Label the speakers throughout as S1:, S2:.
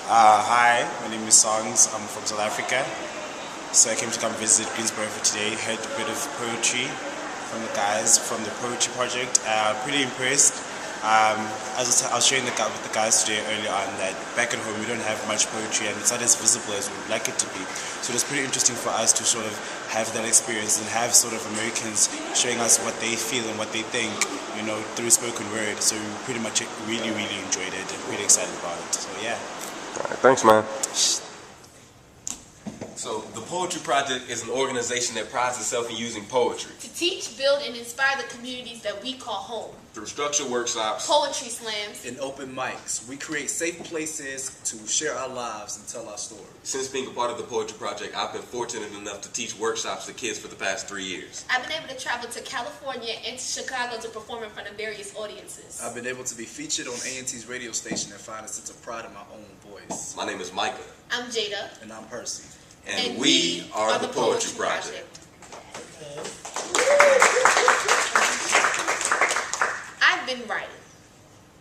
S1: Hi, my name is Songs. I'm from South Africa. So I came to come visit Greensboro for today. Heard a bit of poetry from the guys from the poetry project. Pretty impressed. As I was sharing with the guys today earlier on that back at home we don't have much poetry and it's not as visible as we would like it to be. So it's pretty interesting for us to sort of have that experience and have sort of Americans showing us what they feel and what they think, you know, through spoken word. So we pretty much really enjoyed it and pretty excited about it. So yeah.
S2: All right, thanks, man.
S3: So the Poetry Project is an organization that prides itself in using poetry
S4: to teach, build, and inspire the communities that we call home.
S3: Through structured workshops,
S4: poetry slams,
S5: and open mics, we create safe places to share our lives and tell our stories.
S3: Since being a part of the Poetry Project, I've been fortunate enough to teach workshops to kids for the past 3 years.
S4: I've been able to travel to California and to Chicago to perform in front of various audiences.
S5: I've been able to be featured on A&T's radio station and find a sense of pride in my own voice.
S3: My name is Micah.
S4: I'm Jada.
S5: And I'm Percy.
S3: And we are the Poetry Project.
S4: I've been writing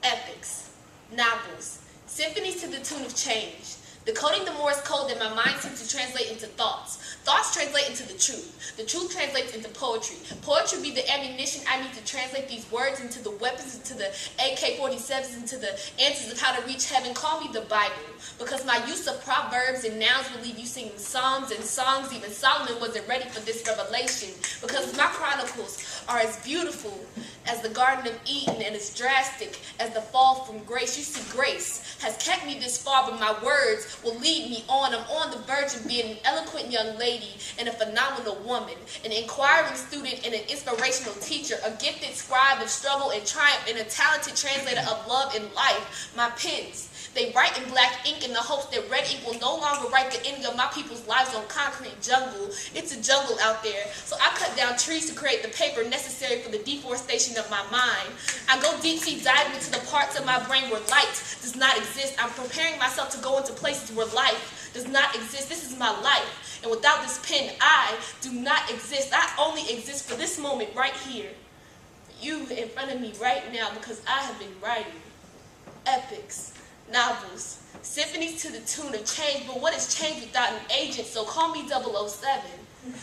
S4: epics, novels, symphonies to the tune of change, decoding the Morse code that my mind seems to translate into thoughts. Thoughts translate into the truth. The truth translates into poetry. Poetry be the ammunition I need to translate these words into the weapons, into the AK-47s, into the answers of how to reach heaven. Call me the Bible, because my use of proverbs and nouns will leave you singing psalms and songs. Even Solomon wasn't ready for this revelation, because my chronicles are as beautiful as the Garden of Eden and as drastic as the fall from grace. You see, grace has kept me this far, but my words will lead me on. I'm on the verge of being an eloquent young lady and a phenomenal woman, an inquiring student and an inspirational teacher, a gifted scribe of struggle and triumph, and a talented translator of love and life. My pens, they write in black ink in the hopes that red ink will no longer write the ending of my people's lives on concrete jungle. It's a jungle out there, so I cut down trees to create the paper necessary for the deforestation of my mind. I go deep sea diving into the parts of my brain where light does not exist. I'm preparing myself to go into places where life does not exist. This is my life, and without this pen, I do not exist. I only exist for this moment right here, for you in front of me right now, because I have been writing epics, novels, symphonies to the tune of change. But what is change without an agent? So call me 007,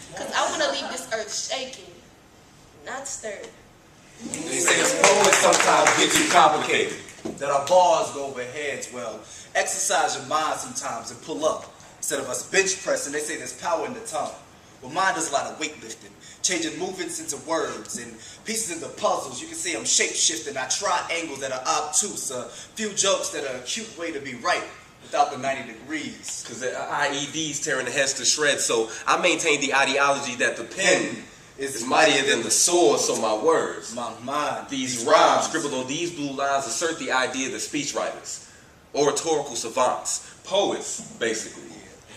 S4: because I want to leave this earth shaking, not stirred.
S5: They say us poets sometimes get too complicated, that our bars go over heads. Well, exercise your mind sometimes and pull up instead of us bench pressing. They say there's power in the tongue. Well, mine does a lot of weightlifting, changing movements into words and pieces into puzzles. You can see I'm shape-shifting. I try angles that are obtuse, a few jokes that are a cute way to be right without the 90 degrees.
S3: Because the IEDs tearing the heads to shreds, so I maintain the ideology that the pen is mightier than the sword, so my words,
S5: my mind,
S3: these rhymes scribbled on these blue lines assert the idea that speechwriters, oratorical savants, poets, basically,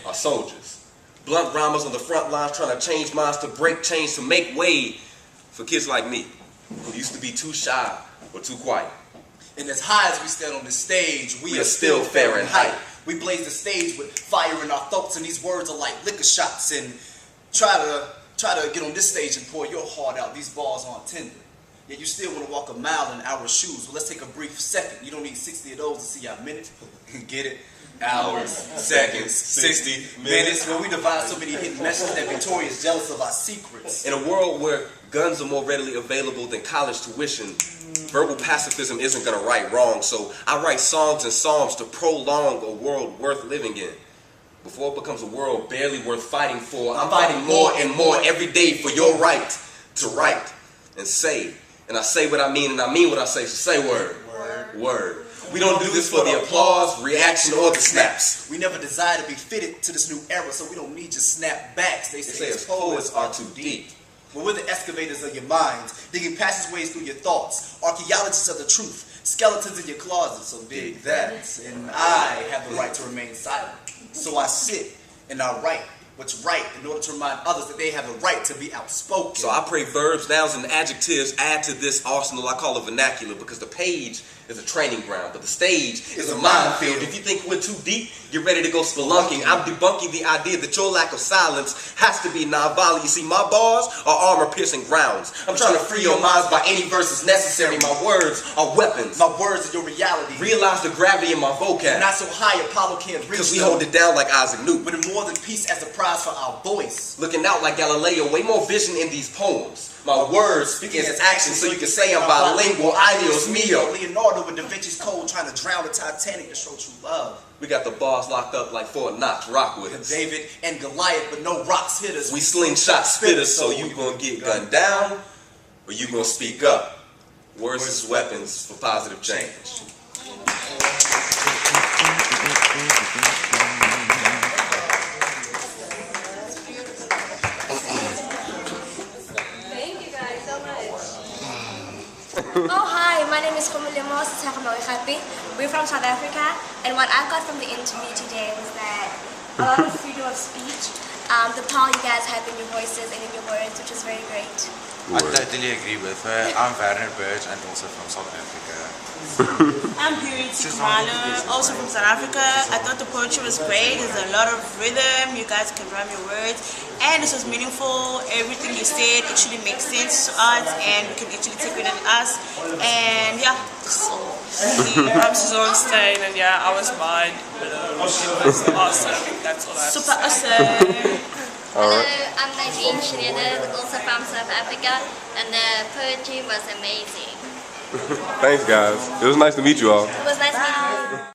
S3: are soldiers. Blunt rhymers on the front lines trying to change minds, to break chains, to make way for kids like me, who used to be too shy or too quiet.
S5: And as high as we stand on this stage, we
S3: are still fair in height.
S5: We blaze the stage with fire in our throats, and these words are like liquor shots. And try to get on this stage and pour your heart out. These bars aren't tender. Yet you still want to walk a mile in our shoes. Well, let's take a brief second. You don't need 60 of those to see our minute. Get it? Hours, seconds, 60 minutes. Where we divide so many hidden messages that Victoria's jealous of our secrets.
S3: In a world where guns are more readily available than college tuition, verbal pacifism isn't going to right wrong. So I write songs and psalms to prolong a world worth living in. Before it becomes a world barely worth fighting for, I'm fighting more and more every day for your right to write and say. And I say what I mean, and I mean what I say, so say word. Word. We don't do this for the applause, reaction, or the snaps.
S5: We never desire to be fitted to this new era, so we don't need your snapbacks. They say us poets are too deep. Well, we're the excavators of your minds, digging passageways through your thoughts, archaeologists of the truth, skeletons in your closet, so dig that. And I have the right to remain silent. So I sit and I write what's right in order to remind others that they have a right to be outspoken.
S3: So I pray verbs, nouns, and adjectives add to this arsenal I call a vernacular, because the page is a training ground, but the stage is a minefield. If you think we're too deep, get ready to go spelunking. I'm debunking the idea that your lack of silence has to be non-violent. You see, my bars are armor-piercing rounds. I'm trying to free your minds by any verses necessary. My words are weapons.
S5: My words are your reality.
S3: Realize the gravity in my vocab.
S5: Not so high Apollo can't reach.
S3: Because we hold it down like Isaac Newton.
S5: But in more than peace as a prize for our voice.
S3: Looking out like Galileo, way more vision in these poems. My words speaking as action, so you can say I'm bilingual. Adios mio.
S5: Leonardo with Da Vinci's Code trying to drown the Titanic to show true love.
S3: We got the bars locked up like Fort Knox. Rock with us.
S5: David and Goliath, but no rocks hit us.
S3: We slingshot spitters, so you gonna get gunned down, or you gonna speak up. Words is weapons for positive change.
S2: Oh hi, my name is We're from South Africa, and what I got from the interview today was that a lot of freedom of speech, the power you guys have in your voices and in your words, which is very great.
S6: I totally agree with her. I'm Werner Birch and also from South Africa.
S7: I'm Purity Kumalo, also from South Africa. I thought the poetry was great. There's a lot of rhythm. You guys can rhyme your words. And this was meaningful. Everything you said actually makes sense to us, and we can actually take it in us. And yeah, so.
S8: I'm Suzanne Stein, and yeah, I was mind blown. It was awesome. That's all I have to
S7: Super
S8: say.
S7: awesome.
S2: Hello, I'm Nadine Schneider, also from South Africa, and the poetry was amazing.
S9: Thanks, guys. It was nice to meet you all.
S2: It was nice meeting you.